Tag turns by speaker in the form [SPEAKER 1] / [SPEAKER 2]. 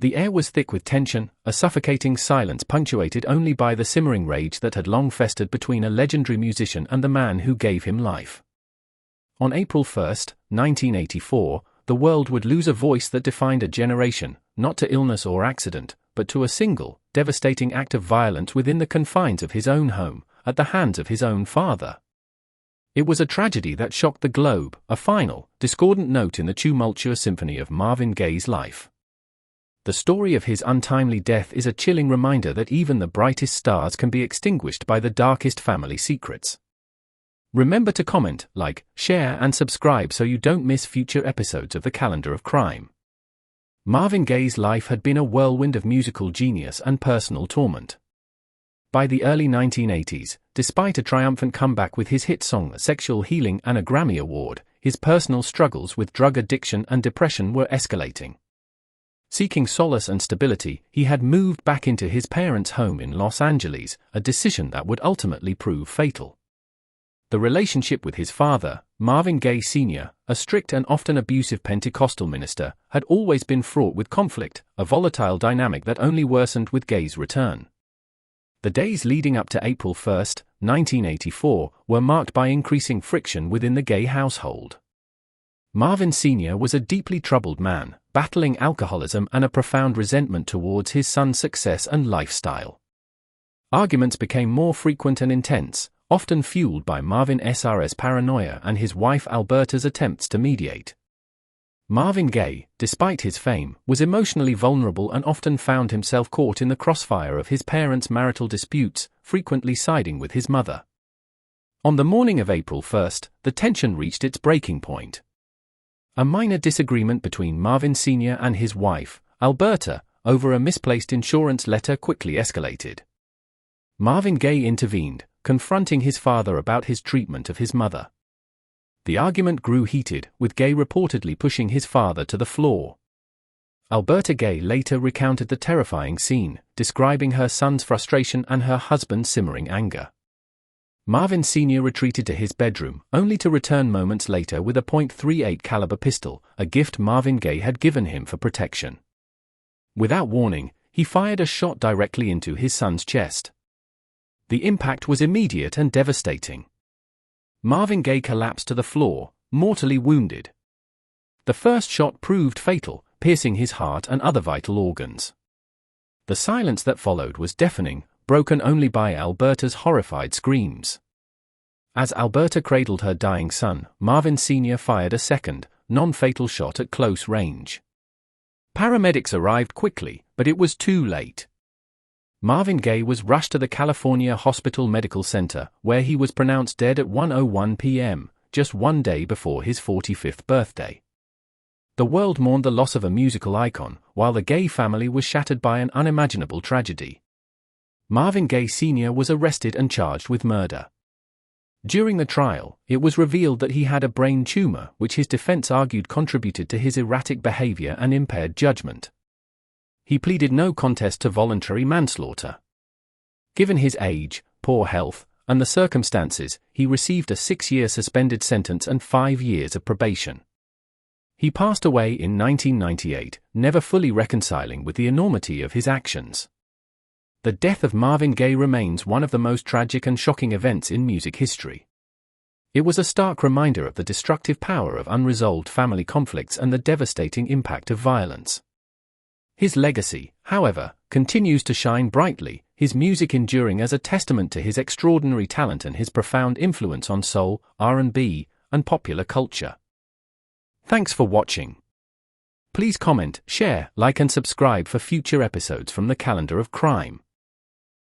[SPEAKER 1] The air was thick with tension, a suffocating silence punctuated only by the simmering rage that had long festered between a legendary musician and the man who gave him life. On April 1, 1984, the world would lose a voice that defined a generation, not to illness or accident, but to a single, devastating act of violence within the confines of his own home, at the hands of his own father. It was a tragedy that shocked the globe, a final, discordant note in the tumultuous symphony of Marvin Gaye's life. The story of his untimely death is a chilling reminder that even the brightest stars can be extinguished by the darkest family secrets. Remember to comment, like, share and subscribe so you don't miss future episodes of the Calendar of Crime. Marvin Gaye's life had been a whirlwind of musical genius and personal torment. By the early 1980s, despite a triumphant comeback with his hit song Sexual Healing and a Grammy Award, his personal struggles with drug addiction and depression were escalating. Seeking solace and stability, he had moved back into his parents' home in Los Angeles, a decision that would ultimately prove fatal. The relationship with his father, Marvin Gay Sr., a strict and often abusive Pentecostal minister, had always been fraught with conflict, a volatile dynamic that only worsened with Gay's return. The days leading up to April 1, 1984, were marked by increasing friction within the Gay household. Marvin Sr. was a deeply troubled man, battling alcoholism and a profound resentment towards his son's success and lifestyle. Arguments became more frequent and intense, often fueled by Marvin Sr's paranoia and his wife Alberta's attempts to mediate. Marvin Gaye, despite his fame, was emotionally vulnerable and often found himself caught in the crossfire of his parents' marital disputes, frequently siding with his mother. On the morning of April 1, the tension reached its breaking point. A minor disagreement between Marvin Sr. and his wife, Alberta, over a misplaced insurance letter quickly escalated. Marvin Gaye intervened, confronting his father about his treatment of his mother. The argument grew heated, with Gaye reportedly pushing his father to the floor. Alberta Gaye later recounted the terrifying scene, describing her son's frustration and her husband's simmering anger. Marvin Sr. retreated to his bedroom, only to return moments later with a .38 caliber pistol, a gift Marvin Gaye had given him for protection. Without warning, he fired a shot directly into his son's chest. The impact was immediate and devastating. Marvin Gaye collapsed to the floor, mortally wounded. The first shot proved fatal, piercing his heart and other vital organs. The silence that followed was deafening, broken only by Alberta's horrified screams. As Alberta cradled her dying son, Marvin Sr. fired a second, non-fatal shot at close range. Paramedics arrived quickly, but it was too late. Marvin Gaye was rushed to the California Hospital Medical Center, where he was pronounced dead at 1:01 p.m., just one day before his 45th birthday. The world mourned the loss of a musical icon, while the Gaye family was shattered by an unimaginable tragedy. Marvin Gaye Sr. was arrested and charged with murder. During the trial, it was revealed that he had a brain tumor, which his defense argued contributed to his erratic behavior and impaired judgment. He pleaded no contest to voluntary manslaughter. Given his age, poor health, and the circumstances, he received a 6-year suspended sentence and 5 years of probation. He passed away in 1998, never fully reconciling with the enormity of his actions. The death of Marvin Gaye remains one of the most tragic and shocking events in music history. It was a stark reminder of the destructive power of unresolved family conflicts and the devastating impact of violence. His legacy, however, continues to shine brightly, his music enduring as a testament to his extraordinary talent and his profound influence on soul, R&B, and popular culture. Thanks for watching. Please comment, share, like and subscribe for future episodes from the Calendar of Crime.